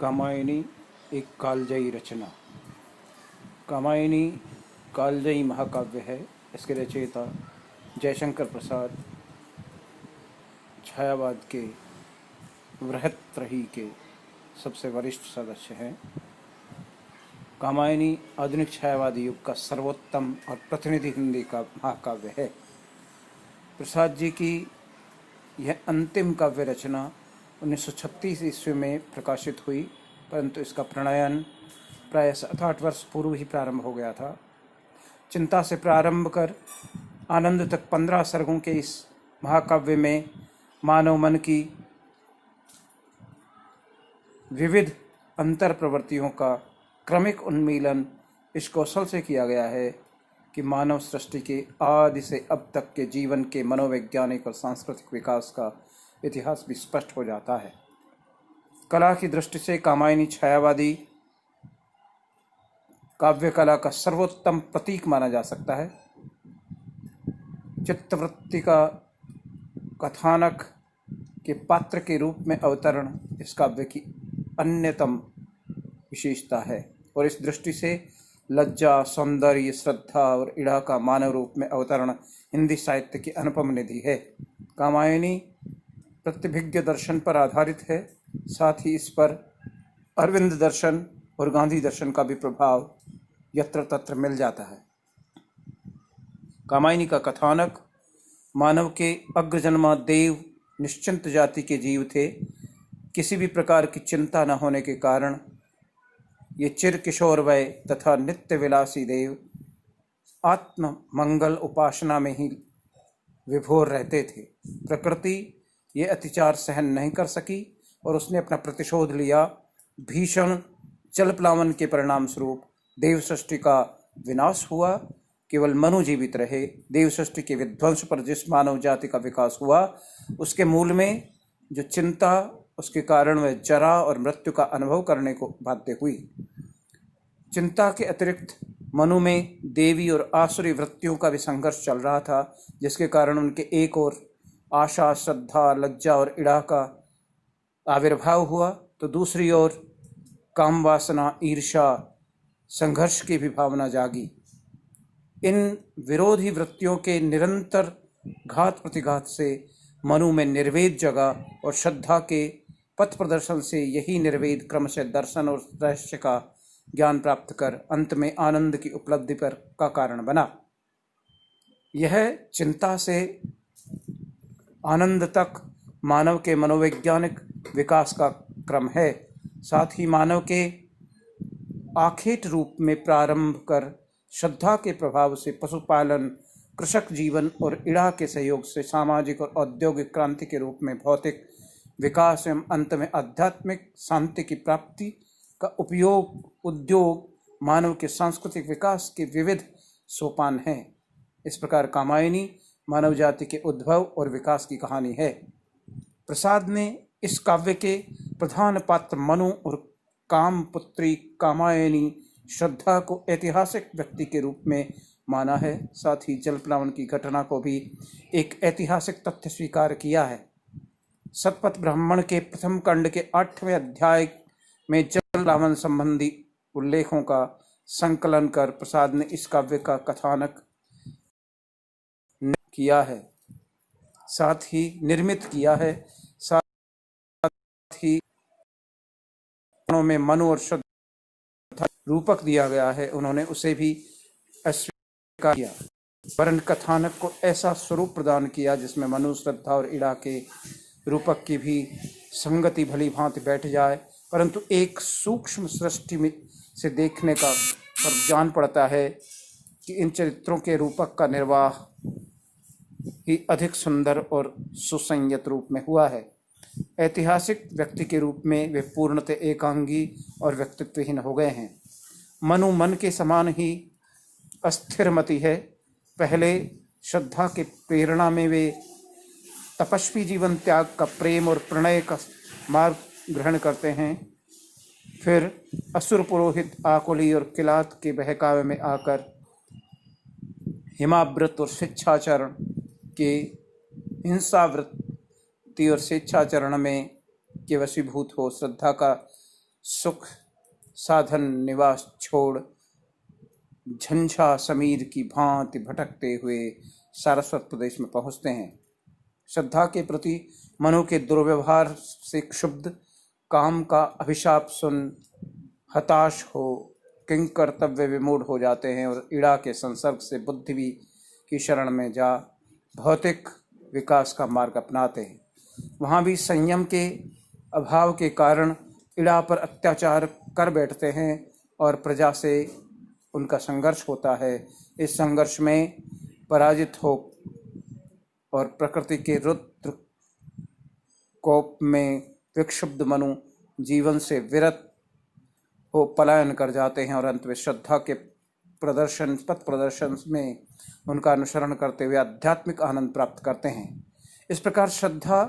कामायनी एक कालजयी रचना। कामायनी कालजयी महाकाव्य है। इसके रचयिता जयशंकर प्रसाद छायावाद के वृहत्त्रयी के सबसे वरिष्ठ सदस्य हैं। कामायनी आधुनिक छायावादी युग का सर्वोत्तम और प्रतिनिधि हिंदी का महाकाव्य है। प्रसाद जी की यह अंतिम काव्य रचना 1936 ईस्वी में प्रकाशित हुई, परंतु इसका प्रणयन प्राय 7-8 वर्ष पूर्व ही प्रारंभ हो गया था। चिंता से प्रारंभ कर आनंद तक 15 सर्गों के इस महाकाव्य में मानव मन की विविध अंतर प्रवृत्तियों का क्रमिक उन्मीलन इस कौशल से किया गया है कि मानव सृष्टि के आदि से अब तक के जीवन के मनोवैज्ञानिक और सांस्कृतिक विकास का इतिहास भी स्पष्ट हो जाता है। कला की दृष्टि से कामायनी छायावादी काव्य कला का सर्वोत्तम प्रतीक माना जा सकता है। चित्तवृत्ति का कथानक के पात्र के रूप में अवतरण इस काव्य की अन्यतम विशेषता है और इस दृष्टि से लज्जा, सौंदर्य, श्रद्धा और इड़ा का मानव रूप में अवतरण हिंदी साहित्य की अनुपम निधि है। कामायनी प्रतिभिज्ञ दर्शन पर आधारित है, साथ ही इस पर अरविंद दर्शन और गांधी दर्शन का भी प्रभाव यत्र तत्र मिल जाता है। कामायनी का कथानक मानव के अग्रजन्मा देव निश्चिंत जाति के जीव थे। किसी भी प्रकार की चिंता न होने के कारण ये चिर किशोर वय तथा नित्य विलासी देव आत्म मंगल उपासना में ही विभोर रहते थे। प्रकृति ये अत्याचार सहन नहीं कर सकी और उसने अपना प्रतिशोध लिया। भीषण जलप्लावन के परिणाम स्वरूप देव सृष्टि का विनाश हुआ, केवल मनु जीवित रहे। देव सृष्टि के विध्वंस पर जिस मानव जाति का विकास हुआ, उसके मूल में जो चिंता, उसके कारण वह जरा और मृत्यु का अनुभव करने को बाध्य हुई। चिंता के अतिरिक्त मनु में देवी और आसुरी वृत्तियों का भी संघर्ष चल रहा था, जिसके कारण उनके एक ओर आशा, श्रद्धा, लज्जा और इड़ा का आविर्भाव हुआ, तो दूसरी ओर काम वासना, ईर्ष्या, संघर्ष की भी भावना जागी। इन विरोधी वृत्तियों के निरंतर घात प्रतिघात से मनु में निर्वेद जगा और श्रद्धा के पथ प्रदर्शन से यही निर्वेद क्रम से दर्शन और रहस्य का ज्ञान प्राप्त कर अंत में आनंद की उपलब्धि पर का कारण बना। यह चिंता से आनंद तक मानव के मनोवैज्ञानिक विकास का क्रम है। साथ ही मानव के आखेट रूप में प्रारंभ कर श्रद्धा के प्रभाव से पशुपालन, कृषक जीवन और इड़ा के सहयोग से सामाजिक और औद्योगिक क्रांति के रूप में भौतिक विकास एवं अंत में आध्यात्मिक शांति की प्राप्ति का उद्योग मानव के सांस्कृतिक विकास के विविध सोपान हैं। इस प्रकार कामायनी मानव जाति के उद्भव और विकास की कहानी है। प्रसाद ने इस काव्य के प्रधान पात्र मनु और काम पुत्री कामायनी श्रद्धा को ऐतिहासिक व्यक्ति के रूप में माना है। साथ ही जलप्लावन की घटना को भी एक ऐतिहासिक तथ्य स्वीकार किया है। शतपथ ब्राह्मण के प्रथम खंड के 8वें अध्याय में जलप्लावन संबंधी उल्लेखों का संकलन कर प्रसाद ने इस काव्य का कथानक किया है, साथ ही निर्मित किया है। साथ ही में मनु और श्रद्धा रूपक दिया गया है, उन्होंने उसे भी अस्वीकार किया, वरन कथानक को ऐसा स्वरूप प्रदान किया जिसमें मनु, श्रद्धा और इड़ा के रूपक की भी संगति भली भांति बैठ जाए। परंतु एक सूक्ष्म सृष्टि में से देखने का पर जान पड़ता है कि इन चरित्रों के रूपक का निर्वाह ही अधिक सुंदर और सुसंयत रूप में हुआ है। ऐतिहासिक व्यक्ति के रूप में वे पूर्णतः एकांगी और व्यक्तित्वहीन हो गए हैं। मनु मन के समान ही अस्थिरमति है। पहले श्रद्धा के प्रेरणा में वे तपस्वी जीवन त्याग का प्रेम और प्रणय का मार्ग ग्रहण करते हैं, फिर असुर पुरोहित आकुली और किलात के बहकावे में आकर हिमाव्रत और स्वेच्छाचरण के हिंसावृत्ति और स्वेच्छाचरण में के वशीभूत हो श्रद्धा का सुख साधन निवास छोड़ झंझा समीर की भांति भटकते हुए सारस्वत प्रदेश में पहुंचते हैं। श्रद्धा के प्रति मनु के दुर्व्यवहार से क्षुब्ध काम का अभिशाप सुन हताश हो किंग कर्तव्य विमूढ़ हो जाते हैं और इड़ा के संसर्ग से बुद्धि भी की शरण में जा भौतिक विकास का मार्ग अपनाते हैं। वहाँ भी संयम के अभाव के कारण इड़ा पर अत्याचार कर बैठते हैं और प्रजा से उनका संघर्ष होता है। इस संघर्ष में पराजित हो और प्रकृति के रुद्र कोप में विक्षुब्ध मनु जीवन से विरत हो पलायन कर जाते हैं और अंत में श्रद्धा के पथ प्रदर्शन में उनका अनुसरण करते हुए आध्यात्मिक आनंद प्राप्त करते हैं। इस प्रकार श्रद्धा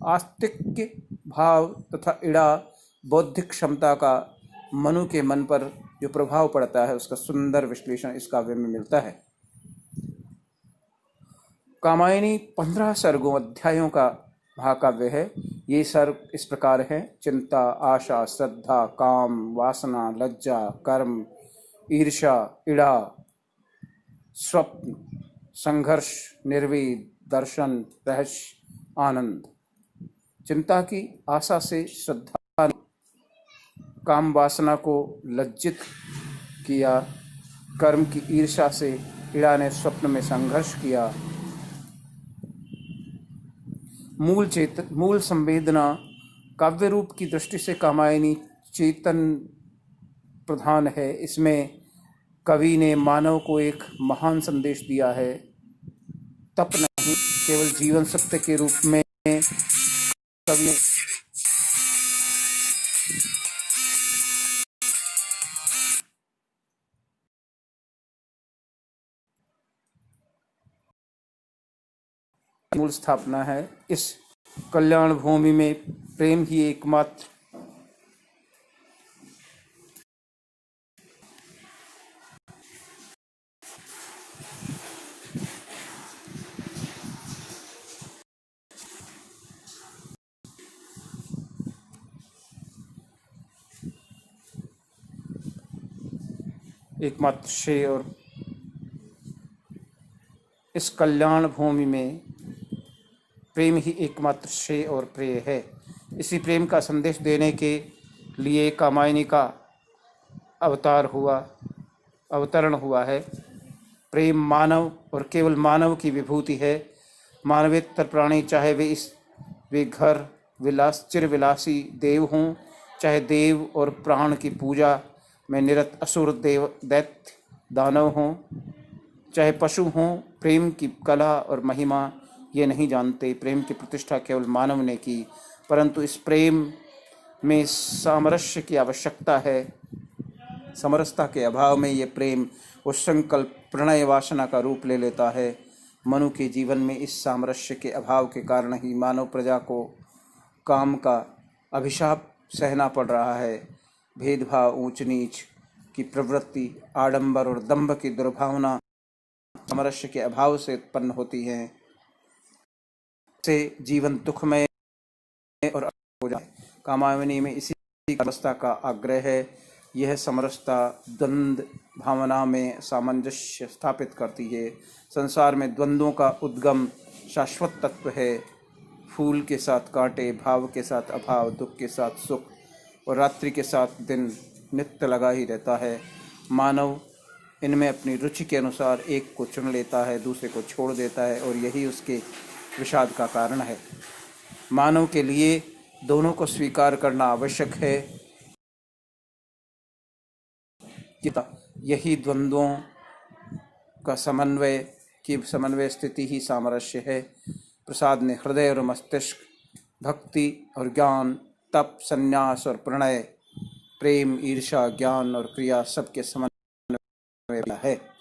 आस्तिक्य भाव तथा इड़ा बौद्धिक क्षमता का मनु के मन पर जो प्रभाव पड़ता है उसका सुंदर विश्लेषण इस काव्य में मिलता है। कामायनी 15 सर्गों अध्यायों का महाकाव्य है। ये सर्ग इस प्रकार हैं: चिंता, आशा, श्रद्धा, काम, वासना, लज्जा, कर्म, ईर्ष्या, इड़ा, स्वप्न, संघर्ष, निर्वेद, दर्शन, रहस्य, आनंद। चिंता की आशा से श्रद्धा ने काम वासना को लज्जित किया, कर्म की ईर्ष्या से इड़ा ने स्वप्न में संघर्ष किया। मूल संवेदना काव्य रूप की दृष्टि से कामायनी चेतन प्रधान है। इसमें कवि ने मानव को एक महान संदेश दिया है। तप नहीं, केवल जीवन सत्य के रूप में कवि ने मूल स्थापना है। इस कल्याण भूमि में प्रेम ही एकमात्र श्रेय और इस कल्याण भूमि में प्रेम ही एकमात्र श्रेय और प्रेय है। इसी प्रेम का संदेश देने के लिए कामायनी का अवतरण हुआ है। प्रेम मानव और केवल मानव की विभूति है। मानवेतर प्राणी, चाहे वे घर चिरविलासी देव हों, चाहे देव और प्राण की पूजा में निरत असुर दैत्य दानव हों, चाहे पशु हों, प्रेम की कला और महिमा ये नहीं जानते। प्रेम की प्रतिष्ठा केवल मानव ने की, परंतु इस प्रेम में सामरस्य की आवश्यकता है। समरसता के अभाव में ये प्रेम उस संकल्प प्रणय वासना का रूप ले लेता है। मनु के जीवन में इस सामरस्य के अभाव के कारण ही मानव प्रजा को काम का अभिशाप सहना पड़ रहा है। भेदभाव, ऊंच नीच की प्रवृत्ति, आडंबर और दंभ की दुर्भावना सामरस्य के अभाव से उत्पन्न होती है, से जीवन दुखमय और हो जाए। कामायनी में इसी अवस्था का आग्रह है। यह समरसता द्वंद्व भावना में सामंजस्य स्थापित करती है। संसार में द्वंद्वों का उद्गम शाश्वत तत्व है। फूल के साथ कांटे, भाव के साथ अभाव, दुख के साथ सुख और रात्रि के साथ दिन नित्य लगा ही रहता है। मानव इनमें अपनी रुचि के अनुसार एक को चुन लेता है, दूसरे को छोड़ देता है और यही उसके विषाद का कारण है। मानव के लिए दोनों को स्वीकार करना आवश्यक है। यही द्वंद्वों का समन्वय स्थिति ही सामरस्य है। प्रसाद ने हृदय और मस्तिष्क, भक्ति और ज्ञान, तप, संन्यास और प्रणय, प्रेम, ईर्ष्या, ज्ञान और क्रिया सबके समन्वय है।